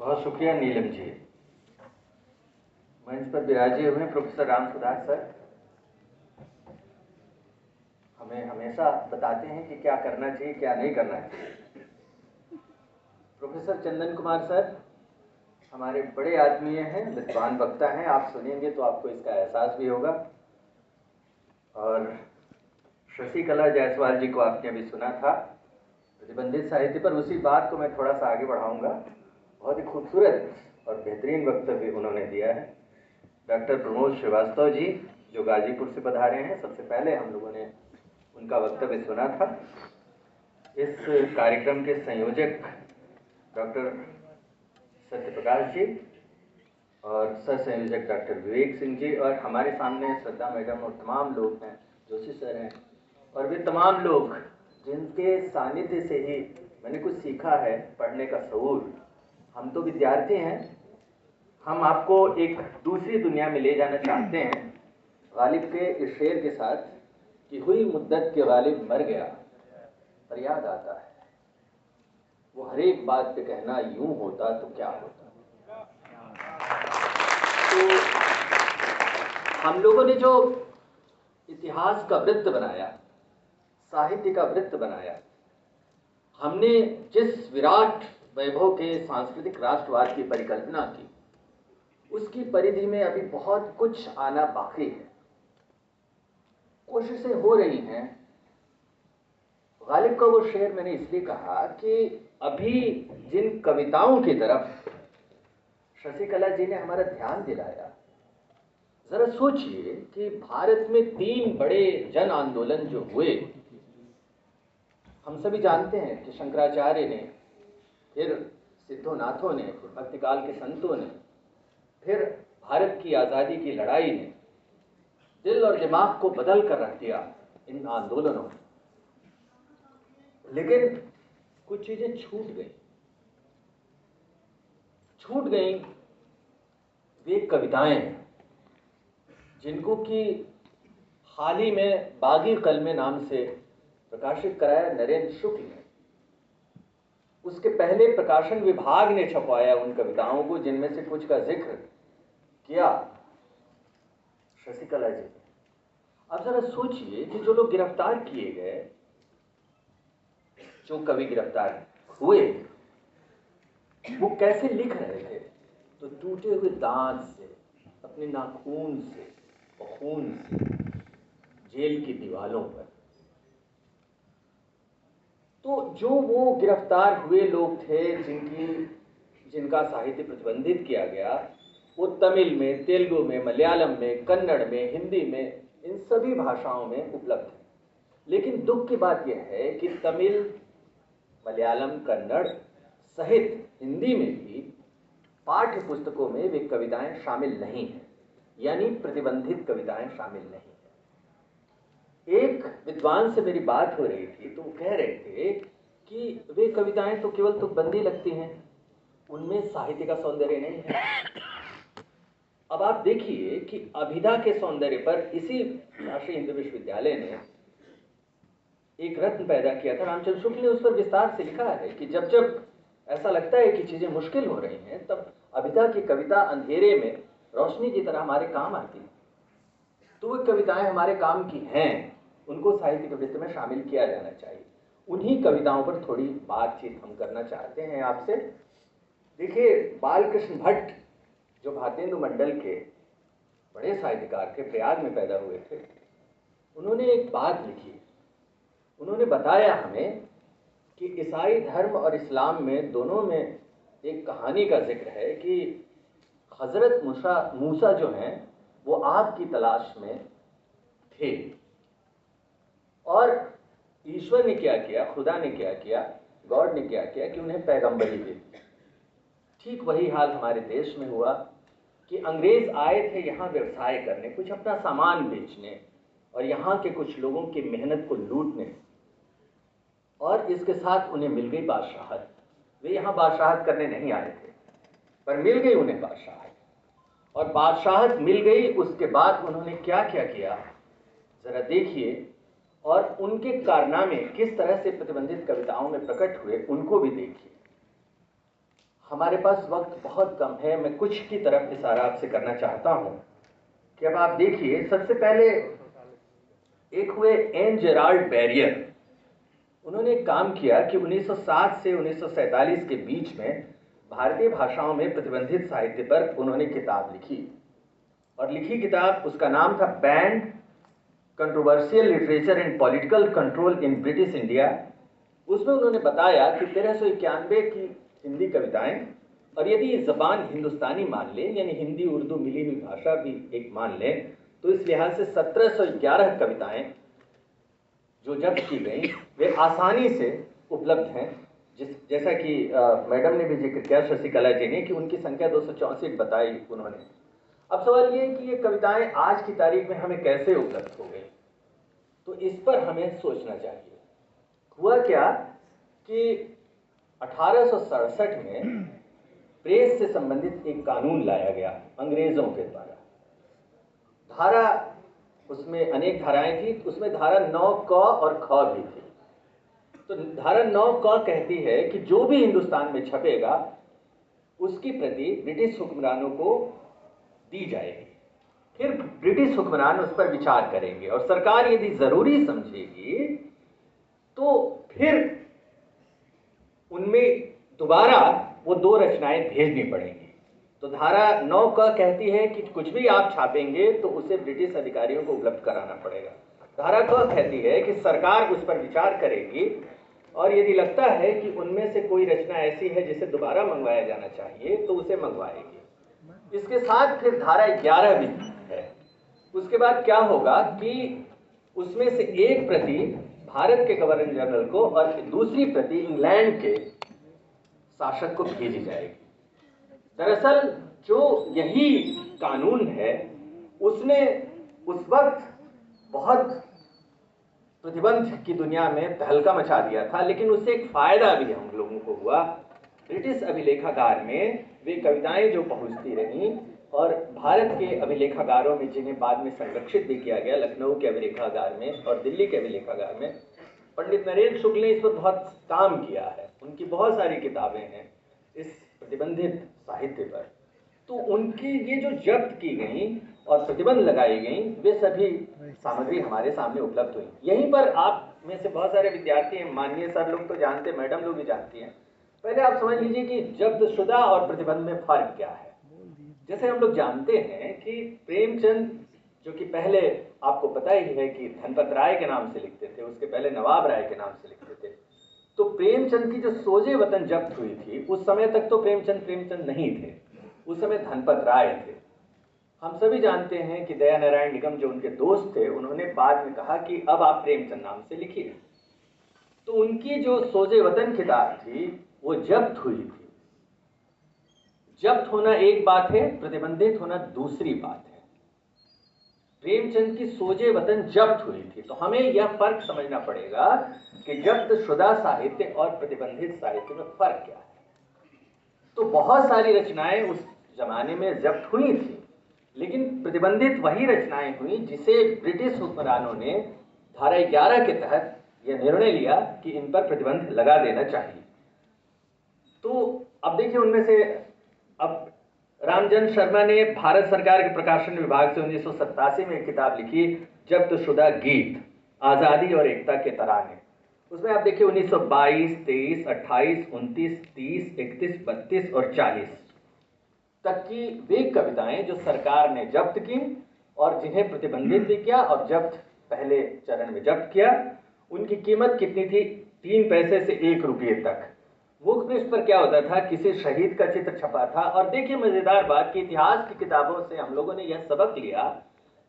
बहुत शुक्रिया नीलम जी। मंच पर विराजे हुए प्रोफेसर राम सुधार सर हमें हमेशा बताते हैं कि क्या करना चाहिए क्या नहीं करना चाहिए। प्रोफेसर चंदन कुमार सर हमारे बड़े आदमी हैं, विद्वान वक्ता हैं, आप सुनेंगे तो आपको इसका एहसास भी होगा। और शशिकला जायसवाल जी को आपने अभी सुना था प्रतिबंधित साहित्य पर, उसी बात को मैं थोड़ा सा आगे बढ़ाऊंगा। बहुत ही खूबसूरत और बेहतरीन वक्तव्य उन्होंने दिया है। डॉक्टर प्रमोद श्रीवास्तव जी जो गाजीपुर से पधारे हैं, सबसे पहले हम लोगों ने उनका वक्तव्य सुना था। इस कार्यक्रम के संयोजक डॉक्टर सत्यप्रकाश जी और सह संयोजक डॉक्टर विवेक सिंह जी, और हमारे सामने श्रद्धा मैडम और तमाम लोग हैं, जोशी सर हैं, और वे तमाम लोग जिनके सानिध्य से ही मैंने कुछ सीखा है, पढ़ने का शऊर। हम तो विद्यार्थी हैं, हम आपको एक दूसरी दुनिया में ले जाना चाहते हैं। गालिब के इस शेर के साथ कि हुई मुद्दत के गालिब मर गया, पर याद आता है वो हर एक बात पे कहना यूं होता तो क्या होता। तो हम लोगों ने जो इतिहास का वृत्त बनाया, साहित्य का वृत्त बनाया, हमने जिस विराट वैभव के सांस्कृतिक राष्ट्रवाद की परिकल्पना की, उसकी परिधि में अभी बहुत कुछ आना बाकी है। कोशिशें हो रही हैं। गालिब का वो शेर मैंने इसलिए कहा कि अभी जिन कविताओं की तरफ शशिकला जी ने हमारा ध्यान दिलाया, जरा सोचिए कि भारत में 3 बड़े जन आंदोलन जो हुए, हम सभी जानते हैं कि शंकराचार्य ने, फिर सिद्धोनाथों ने, फिर भक्तिकाल के संतों ने, फिर भारत की आज़ादी की लड़ाई ने दिल और दिमाग को बदल कर रख दिया इन आंदोलनों में। लेकिन कुछ चीजें छूट गई। वे कविताएं जिनको कि हाल ही में बागी कलमे नाम से प्रकाशित कराया नरेंद्र शुक्ल ने, उसके पहले प्रकाशन विभाग ने छपवाया उन कविताओं को, जिनमें से कुछ का जिक्र किया शशिकला जी ने। अब जरा सोचिए कि जो लोग गिरफ्तार किए गए, जो कवि गिरफ्तार हुए, वो कैसे लिख रहे थे? तो टूटे हुए दांत से, अपने नाखून से और खून से जेल की दीवारों पर। तो जो वो गिरफ्तार हुए लोग थे जिनका साहित्य प्रतिबंधित किया गया, वो तमिल में, तेलुगु में, मलयालम में, कन्नड़ में, हिंदी में, इन सभी भाषाओं में उपलब्ध है। लेकिन दुख की बात यह है कि तमिल, मलयालम, कन्नड़ सहित हिंदी में भी पाठ्य पुस्तकों में वे कविताएं शामिल नहीं हैं, यानी प्रतिबंधित कविताएं शामिल नहीं हैं। एक विद्वान से मेरी बात हो रही थी तो वो कह रहे थे कि वे कविताएं तो केवल तुकबंदी लगती हैं, उनमें साहित्य का सौंदर्य नहीं है। अब आप देखिए कि अभिधा के सौंदर्य पर इसी राष्ट्रीय हिंदू विश्वविद्यालय ने एक रत्न पैदा किया था। रामचंद्र शुक्ल ने उस पर विस्तार से लिखा है कि जब जब ऐसा लगता है कि चीजें मुश्किल हो रही हैं, तब अभिधा की कविता अंधेरे में रोशनी की तरह हमारे काम आती है। तो वो कविताएं हमारे काम की हैं, उनको साहित्य के वृत्त में शामिल किया जाना चाहिए। उन्हीं कविताओं पर थोड़ी बातचीत हम करना चाहते हैं आपसे। देखिए, बालकृष्ण भट्ट जो भारतेंदु मंडल के बड़े साहित्यकार थे, प्रयाग में पैदा हुए थे, उन्होंने एक बात लिखी। उन्होंने बताया हमें कि ईसाई धर्म और इस्लाम में दोनों में एक कहानी का जिक्र है कि हजरत मूसा जो हैं वो आग की तलाश में थे, और ईश्वर ने क्या किया, खुदा ने क्या किया, गॉड ने क्या किया कि उन्हें पैगंबरी दे दी। ठीक वही हाल हमारे देश में हुआ कि अंग्रेज आए थे यहाँ व्यवसाय करने, कुछ अपना सामान बेचने, और यहाँ के कुछ लोगों की मेहनत को लूटने, और इसके साथ उन्हें मिल गई बादशाहत। वे यहाँ बादशाहत करने नहीं आए थे, पर मिल गई उन्हें बादशाहत, और बादशाहत मिल गई। उसके बाद उन्होंने क्या क्या किया जरा देखिए, और उनके कारनामे किस तरह से प्रतिबंधित कविताओं में प्रकट हुए, उनको भी देखिए। हमारे पास वक्त बहुत कम है, मैं कुछ की तरफ इशारा आपसे करना चाहता हूं कि अब आप देखिए, सबसे पहले एक हुए एन जेराल्ड बैरियर। उन्होंने एक काम किया कि 1907 से 1947 के बीच में भारतीय भाषाओं में प्रतिबंधित साहित्य पर उन्होंने किताब लिखी, और लिखी किताब, उसका नाम था band controversial literature and political control in British India. उसमें उन्होंने बताया कि 1391 की हिंदी कविताएं, और यदि ये जबान हिंदुस्तानी मान ले, यानी हिंदी उर्दू मिली हुई भाषा भी एक मान ले, तो इस लिहाज से 1711 कविताएं जो जब्त की गई वे आसानी से उपलब्ध हैं। जैसा कि मैडम ने भी जिक्र किया, शशिकला जी ने, कि उनकी संख्या 264 बताई उन्होंने। अब सवाल ये है कि ये कविताएं आज की तारीख में हमें कैसे उपलब्ध हो गई, तो इस पर हमें सोचना चाहिए। हुआ क्या कि 1867 में प्रेस से संबंधित एक कानून लाया गया अंग्रेजों के द्वारा। धारा, उसमें अनेक धाराएं थी, उसमें धारा 9 क और ख भी थी। तो धारा 9 क कहती है कि जो भी हिंदुस्तान में छपेगा उसकी प्रति ब्रिटिश हुक्मरानों को दी जाएगी, फिर ब्रिटिश हुक्मरान उस पर विचार करेंगे, और सरकार यदि जरूरी समझेगी तो फिर उनमें दोबारा वो 2 रचनाएं भेजनी पड़ेंगी। तो धारा 9 क कहती है कि कुछ भी आप छापेंगे तो उसे ब्रिटिश अधिकारियों को उपलब्ध कराना पड़ेगा। धारा क कहती है कि सरकार उस पर विचार करेगी, और यदि लगता है कि उनमें से कोई रचना ऐसी है जिसे दोबारा मंगवाया जाना चाहिए तो उसे मंगवाएगी। इसके साथ फिर धारा 11 भी है। उसके बाद क्या होगा कि उसमें से एक प्रति भारत के गवर्नर जनरल को और दूसरी प्रति इंग्लैंड के शासक को भेजी जाएगी। दरअसल जो यही कानून है उसने उस वक्त बहुत प्रतिबंध की दुनिया में तहलका मचा दिया था, लेकिन उससे एक फायदा भी हम लोगों को हुआ। ब्रिटिश अभिलेखागार में वे कविताएं जो पहुंचती रहीं, और भारत के अभिलेखागारों में जिन्हें बाद में संरक्षित भी किया गया, लखनऊ के अभिलेखागार में और दिल्ली के अभिलेखागार में, पंडित नरेंद्र शुक्ल ने इस पर बहुत काम किया है। उनकी बहुत सारी किताबें हैं इस प्रतिबंधित साहित्य पर। तो उनकी ये जो जब्त की गई और प्रतिबंध लगाई गई, वे सभी सामग्री हमारे सामने उपलब्ध हुई। यहीं पर आप में से बहुत सारे विद्यार्थी हैं, माननीय सर लोग तो जानते हैं, मैडम लोग भी जानती हैं। पहले आप समझ लीजिए कि जब्तशुदा और प्रतिबंध में फर्क क्या है। जैसे हम लोग जानते हैं कि प्रेमचंद, जो कि पहले आपको पता ही है कि धनपत राय के नाम से लिखते थे, उसके पहले नवाब राय के नाम से लिखते थे। तो प्रेमचंद की जो सोजे वतन जब्त हुई थी, उस समय तक तो प्रेमचंद नहीं थे, उस समय धनपत राय थे। हम सभी जानते हैं कि दया नारायण निगम जो उनके दोस्त थे, उन्होंने बाद में कहा कि अब आप प्रेमचंद नाम से लिखिए। तो उनकी जो सोजे वतन किताब थी वो जब्त हुई थी। जब्त होना एक बात है, प्रतिबंधित होना दूसरी बात है। प्रेमचंद की सोजे वतन जब्त हुई थी, तो हमें यह फर्क समझना पड़ेगा कि जब्तशुदा साहित्य और प्रतिबंधित साहित्य में फर्क क्या है। तो बहुत सारी रचनाएं उस जमाने में जब्त हुई थी, लेकिन प्रतिबंधित वही रचनाएं हुई जिसे ब्रिटिश हुक्मरानों ने धारा 11 के तहत यह निर्णय लिया कि इन पर प्रतिबंध लगा देना चाहिए। तो अब देखिए, उनमें से अब रामचंद्र शर्मा ने भारत सरकार के प्रकाशन विभाग से 1987 में एक किताब लिखी, जब्तशुदा गीत, आज़ादी और एकता के तराने। उसमें आप देखिए 1922, 23, 28, 29, 30, 31, 32 और 40 तक की वे कविताएं जो सरकार ने जब्त की और जिन्हें प्रतिबंधित भी किया, और जब्त पहले चरण में जब्त किया, उनकी कीमत कितनी थी? 3 पैसे से 1 रुपये तक। मुख पृष्ठ पर क्या होता था? किसी शहीद का चित्र छपा था। और देखिए मजेदार बात कि इतिहास की किताबों से हम लोगों ने यह सबक लिया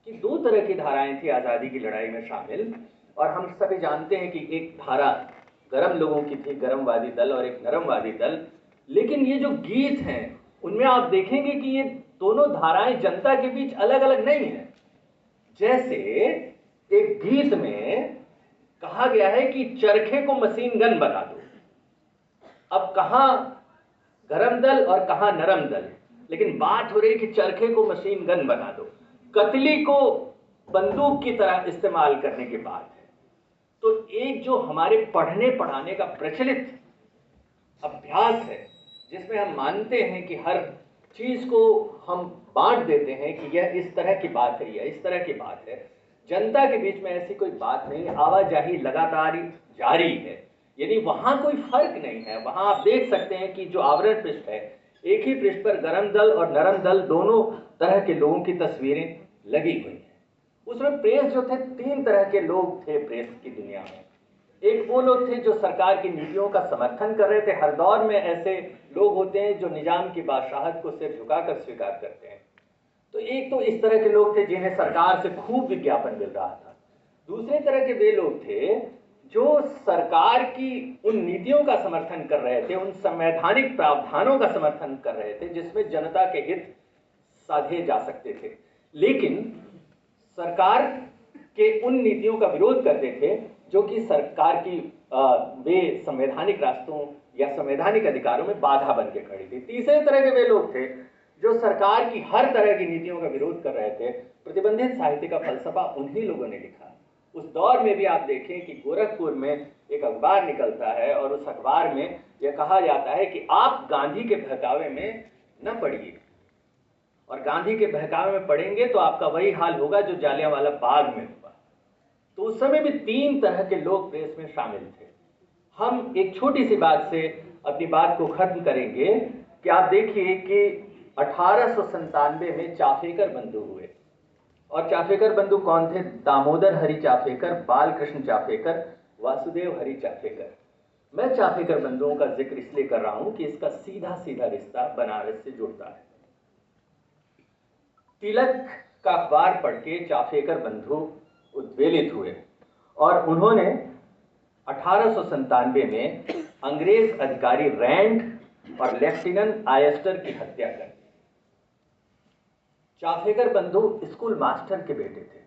कि 2 तरह की धाराएं थी आज़ादी की लड़ाई में शामिल, और हम सभी जानते हैं कि एक धारा गरम लोगों की थी, गरमवादी दल, और एक नरमवादी दल। लेकिन ये जो गीत हैं उनमें आप देखेंगे कि ये दोनों धाराएं जनता के बीच अलग अलग नहीं है। जैसे एक गीत में कहा गया है कि चरखे को मशीन गन बना दो। अब कहां गरम दल और कहां नरम दल, लेकिन बात हो रही कि चरखे को मशीन गन बना दो, कतली को बंदूक की तरह इस्तेमाल करने की बात है। तो एक जो हमारे पढ़ने पढ़ाने का प्रचलित अभ्यास है, जिसमें हम मानते हैं कि हर चीज को हम बांट देते हैं कि यह इस तरह की बात है, यह इस तरह की बात है, जनता के बीच में ऐसी कोई बात नहीं, आवाजाही लगातार जारी है, यानी वहां कोई फर्क नहीं है। वहां आप देख सकते हैं कि जो आवरण पृष्ठ है, एक ही पृष्ठ पर गरम दल और नरम दल दोनों तरह के लोगों की तस्वीरें लगी हुई हैं। उसमें प्रेस जो थे, 3 तरह के लोग थे प्रेस की दुनिया में। एक वो लोग थे जो सरकार की नीतियों का समर्थन कर रहे थे। हर दौर में ऐसे लोग होते हैं जो निजाम की बादशाहत को सिर झुकाकर स्वीकार करते हैं। तो एक तो इस तरह के लोग थे जिन्हें सरकार से खूब विज्ञापन मिल रहा था। दूसरे तरह के वे लोग थे जो सरकार की उन नीतियों का समर्थन कर रहे थे, उन संवैधानिक प्रावधानों का समर्थन कर रहे थे जिसमें जनता के हित साधे जा सकते थे, लेकिन सरकार के उन नीतियों का विरोध करते थे जो कि सरकार की वे संवैधानिक रास्तों या संवैधानिक अधिकारों में बाधा बन के खड़ी थी। तीसरे तरह के वे लोग थे जो सरकार की हर तरह की नीतियों का विरोध कर रहे थे। प्रतिबंधित साहित्य का फलसफा उन्हीं लोगों ने लिखा। उस दौर में भी आप देखें कि गोरखपुर में एक अखबार निकलता है और उस अखबार में यह कहा जाता है कि आप गांधी के बहकावे में न पड़िए, और गांधी के बहकावे में पड़ेंगे तो आपका वही हाल होगा जो जालियांवाला बाग में हुआ। तो उस समय भी 3 तरह के लोग प्रेस में शामिल थे। हम एक छोटी सी बात से अपनी बात को खत्म करेंगे कि आप देखिए कि 1897 में चाफेकर बंधु हुए। और चाफेकर बंधु कौन थे? दामोदर हरि चाफेकर, बालकृष्ण चाफेकर, वासुदेव हरि चाफेकर। मैं चाफेकर बंधुओं का जिक्र इसलिए कर रहा हूं कि इसका सीधा सीधा रिश्ता बनारस से जुड़ता है। तिलक का अखबार पढ़ के चाफेकर बंधु उद्वेलित हुए और उन्होंने 1897 में अंग्रेज अधिकारी रैंड और लेफ्टिनेंट आयस्टर की हत्या कर दी। चाफेकर बंधु स्कूल मास्टर के बेटे थे।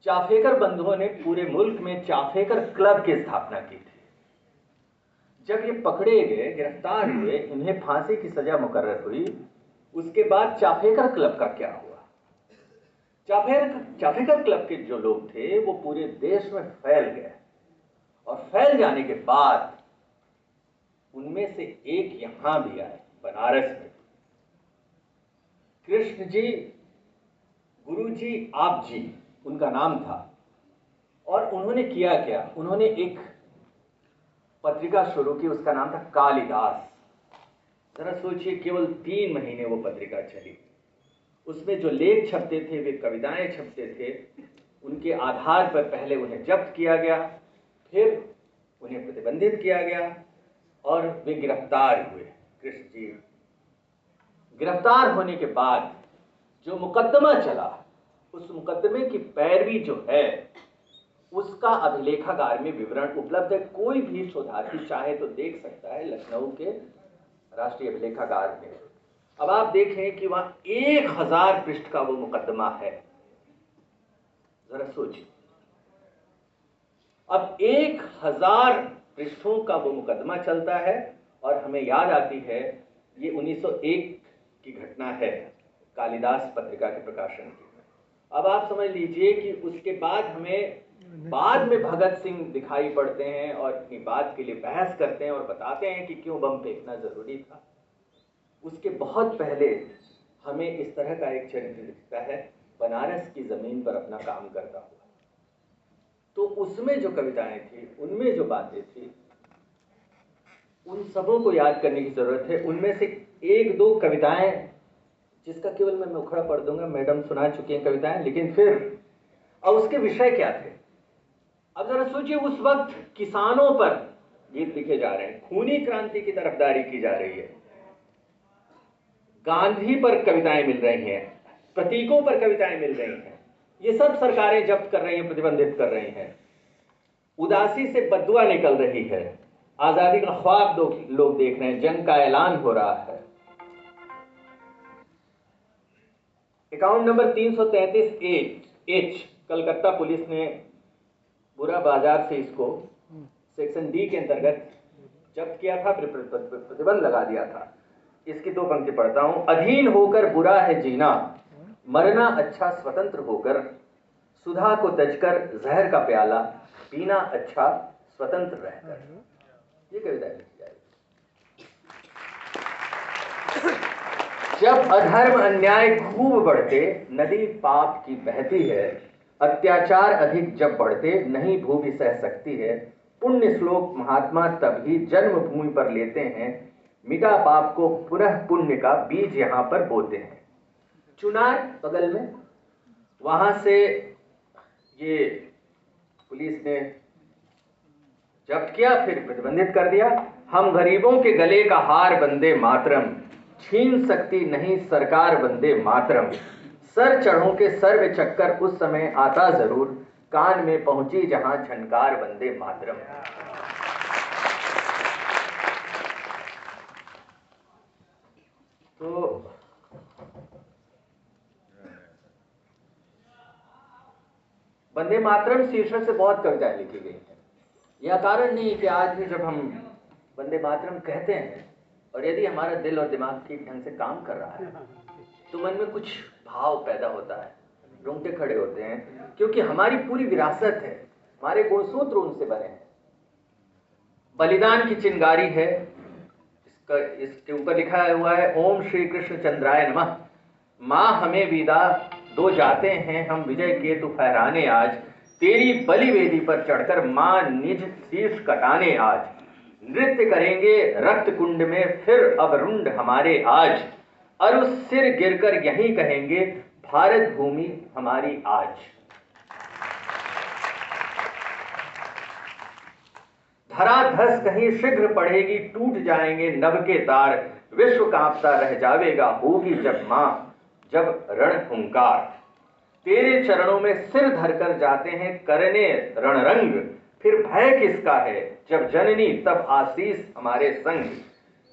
चाफेकर बंधुओं ने पूरे मुल्क में चाफेकर क्लब की स्थापना की थी। जब ये पकड़े गए, गिरफ्तार हुए, इन्हें फांसी की सजा मुकर्रर हुई, उसके बाद चाफेकर क्लब का क्या हुआ? चाफेकर क्लब के जो लोग थे वो पूरे देश में फैल गए, और फैल जाने के बाद उनमें से एक यहां भी आए, बनारस में। कृष्ण जी, गुरु जी, आप जी उनका नाम था। और उन्होंने किया क्या? उन्होंने एक पत्रिका शुरू की, उसका नाम था कालिदास। जरा सोचिए, केवल 3 महीने वो पत्रिका चली। उसमें जो लेख छपते थे वे कविताएं छपते थे। उनके आधार पर पहले उन्हें जब्त किया गया, फिर उन्हें प्रतिबंधित किया गया और वे गिरफ्तार हुए। कृष्ण जी गिरफ्तार होने के बाद जो मुकदमा चला, उस मुकदमे की पैरवी जो है उसका अभिलेखागार में विवरण उपलब्ध है। कोई भी शोधार्थी चाहे तो देख सकता है, लखनऊ के राष्ट्रीय अभिलेखागार में। अब आप देखें कि वहां 1000 पृष्ठ का वो मुकदमा है। जरा सोचिए, अब 1000 पृष्ठों का वो मुकदमा चलता है और हमें याद आती है ये 1901 की घटना है, कालिदास पत्रिका के प्रकाशन की। अब आप समझ लीजिए कि उसके बाद हमें बाद में भगत सिंह दिखाई पड़ते हैं और अपनी बात के लिए बहस करते हैं और बताते हैं कि क्यों बम फेंकना जरूरी था। उसके बहुत पहले हमें इस तरह का एक चरित्र दिखता है, बनारस की जमीन पर अपना काम करता हुआ। तो उसमें जो कविताएं थी, उनमें जो बातें थी, उन सबों को याद करने की जरूरत है। उनमें से 1-2 कविताएं जिसका केवल मैं मुखड़ा पढ़ दूंगा, मैडम सुना चुकी हैं कविताएं, लेकिन फिर अब उसके विषय क्या थे? अब जरा सोचिए, उस वक्त किसानों पर गीत लिखे जा रहे हैं, खूनी क्रांति की तरफदारी की जा रही है, गांधी पर कविताएं मिल रही हैं, प्रतीकों पर कविताएं मिल रही हैं। ये सब सरकारें जब्त कर रही हैं, प्रतिबंधित कर रही हैं। उदासी से बदुआ निकल रही है, आजादी का ख्वाब लोग देख रहे हैं, जंग का ऐलान हो रहा है। Account number 333H, Calcutta police ने बुरा बाजार से इसको सेक्शन डी के अंतर्गत जब्त किया था, प्रतिबंध लगा दिया था। इसकी 2 पंक्ति पढ़ता हूं। अधीन होकर बुरा है जीना, मरना अच्छा स्वतंत्र होकर, सुधा को तजकर जहर का प्याला, पीना अच्छा स्वतंत्र रहकर। ये कविता लिखी जाएगी। जब अधर्म अन्याय खूब बढ़ते, नदी पाप की बहती है। अत्याचार अधिक जब बढ़ते, नहीं भूमि सह सकती है। पुण्य श्लोक महात्मा तभी जन्मभूमि पर लेते हैं, मिटा पाप को पुनः पुण्य का बीज यहाँ पर बोते हैं। चुनार बगल में, वहां से ये पुलिस ने जब्त किया, फिर प्रतिबंधित कर दिया। हम गरीबों के गले का हार वंदे मातरम, छीन सकती नहीं सरकार वंदे मातरम। सर चढ़ों के सर्व चक्कर उस समय आता जरूर, कान में पहुंची जहां झनकार वंदे मातरम। तो वंदे मातरम शीर्षक से बहुत कविताएं लिखी गई हैं। यह कारण नहीं कि आज भी जब हम वंदे मातरम कहते हैं और यदि हमारा दिल और दिमाग ठीक ढंग से काम कर रहा है तो मन में कुछ भाव पैदा होता है, रोंगटे खड़े होते हैं, क्योंकि हमारी पूरी विरासत है, हमारे गुणसूत्र उनसे बने हैं। बलिदान की चिंगारी है, इसके ऊपर लिखा हुआ है ओम श्री कृष्ण चंद्राय नमः। माँ हमें विदा दो जाते हैं हम विजय केतु फहराने आज, तेरी बलि वेदी पर चढ़कर माँ निज शीर्ष कटाने आज। नृत्य करेंगे रक्त कुंड में फिर अब रुंड हमारे आज, और उस सिर गिरकर यही कहेंगे भारत भूमि हमारी आज। धराधस कहीं शीघ्र पड़ेगी, टूट जाएंगे नभ के तार, विश्व कांपता रह जावेगा होगी जब मां जब रण हुंकार। तेरे चरणों में सिर धरकर जाते हैं करने रणरंग, फिर भय किसका है जब जननी तब आशीष हमारे संग।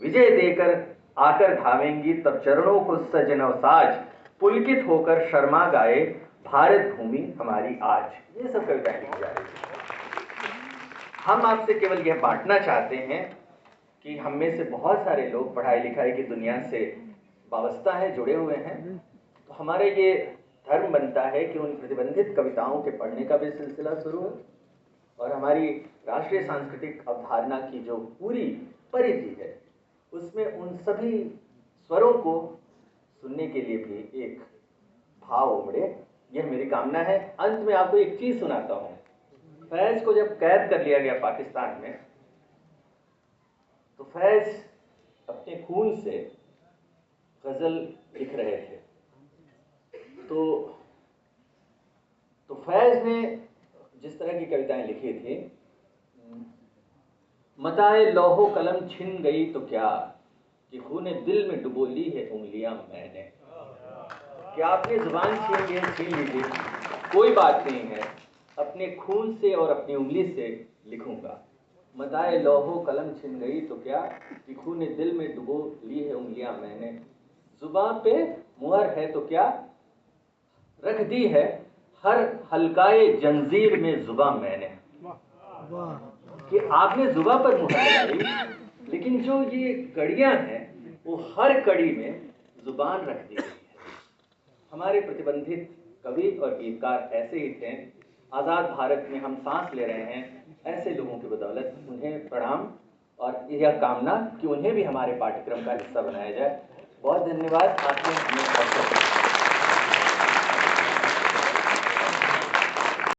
विजय देकर आकर धावेंगी तब चरणों को सजनव साज, पुलकित होकर शर्मा गाए भारत भूमि हमारी आज। ये सब कविताएं लिखी जा रही है। हम आपसे केवल यह बांटना चाहते हैं कि हम में से बहुत सारे लोग पढ़ाई लिखाई की दुनिया से वाबस्ता है, जुड़े हुए हैं, तो हमारे ये धर्म बनता है कि उन प्रतिबंधित कविताओं के पढ़ने का भी सिलसिला शुरू हो, और हमारी राष्ट्रीय सांस्कृतिक अवधारणा की जो पूरी परिधि है उसमें उन सभी स्वरों को सुनने के लिए भी एक भाव उमड़े, यह मेरी कामना है। अंत में आपको एक चीज सुनाता हूँ। फैज को जब कैद कर लिया गया पाकिस्तान में, तो फैज अपने खून से गजल लिख रहे थे। तो फैज ने जिस तरह की कविताएं लिखी थी, मताए लौहो कलम छिन गई तो क्या, कि खूने दिल में डुबो ली है उंगलियां मैंने। कि आपने जुबान छीन लीजिए, कोई बात नहीं है, अपने खून से और अपनी उंगली से लिखूंगा। मताए लौहो कलम छिन गई तो क्या, कि खूने दिल में डुबो ली है उंगलियां मैंने। जुबान पे मुहर है तो क्या, रख दी है हर हल्काए जंजीर में जुबा मैंने। कि आपने जुबा पर मुहर लगाई, लेकिन जो ये कड़ियां हैं वो हर कड़ी में जुबान रख दी गई है। हमारे प्रतिबंधित कवि और गीतकार ऐसे ही थे। आज़ाद भारत में हम सांस ले रहे हैं, ऐसे लोगों की बदौलत उन्हें प्रणाम और यह कामना कि उन्हें भी हमारे पाठ्यक्रम का हिस्सा बनाया जाए। बहुत धन्यवाद। आपने हमें